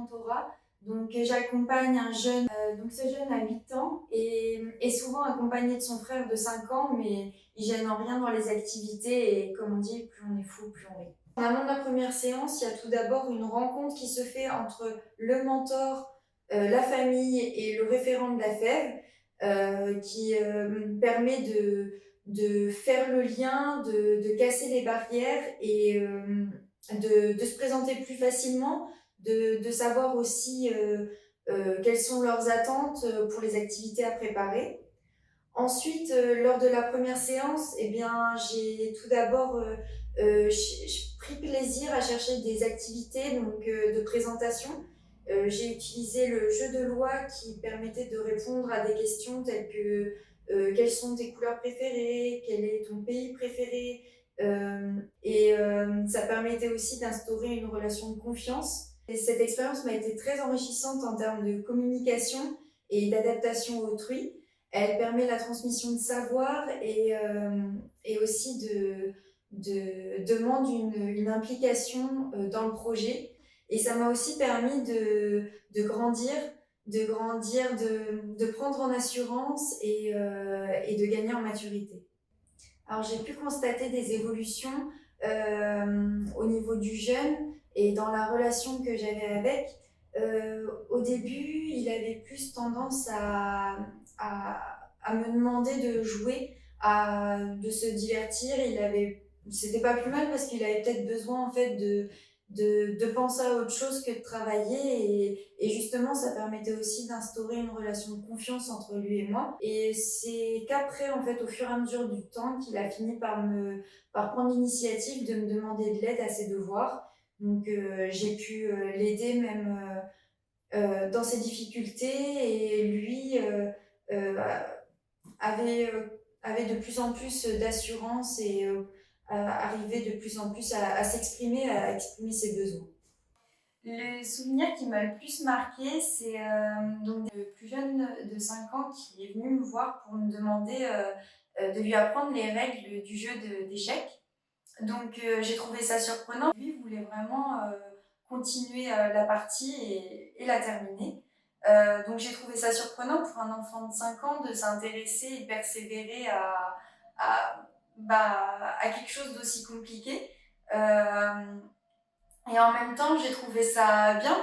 mentorat. Donc j'accompagne un jeune, donc ce jeune a 8 ans et est souvent accompagné de son frère de 5 ans, mais il gêne en rien dans les activités et comme on dit, plus on est fou, plus on rit. En amont de la première séance, il y a tout d'abord une rencontre qui se fait entre le mentor, la famille et le référent de la FEV qui permet de faire le lien, de casser les barrières et de se présenter plus facilement, de savoir aussi quelles sont leurs attentes pour les activités à préparer. Ensuite, lors de la première séance, eh bien, j'ai tout d'abord pris plaisir à chercher des activités donc, de présentation. J'ai utilisé le jeu de loi qui permettait de répondre à des questions telles que quelles sont tes couleurs préférées, quel est ton pays préféré, ça permettait aussi d'instaurer une relation de confiance. Et cette expérience m'a été très enrichissante en termes de communication et d'adaptation à autrui. Elle permet la transmission de savoir et aussi demande une implication dans le projet. Et ça m'a aussi permis de grandir, de prendre en assurance et de gagner en maturité. Alors j'ai pu constater des évolutions au niveau du jeune et dans la relation que j'avais avec. Au début, il avait plus tendance à me demander de jouer, de se divertir. C'était pas plus mal parce qu'il avait peut-être besoin en fait de penser à autre chose que de travailler et justement ça permettait aussi d'instaurer une relation de confiance entre lui et moi et c'est qu'après en fait au fur et à mesure du temps qu'il a fini par prendre l'initiative de me demander de l'aide à ses devoirs donc j'ai pu l'aider même dans ses difficultés et lui avait, avait de plus en plus d'assurance et arrivait de plus en plus à s'exprimer, à exprimer ses besoins. Le souvenir qui m'a le plus marqué, c'est donc le plus jeune de 5 ans qui est venu me voir pour me demander de lui apprendre les règles du jeu d'échecs. Donc j'ai trouvé ça surprenant. Lui voulait vraiment continuer la partie et la terminer. Donc j'ai trouvé ça surprenant pour un enfant de 5 ans de s'intéresser et persévérer à quelque chose d'aussi compliqué. Et en même temps, j'ai trouvé ça bien.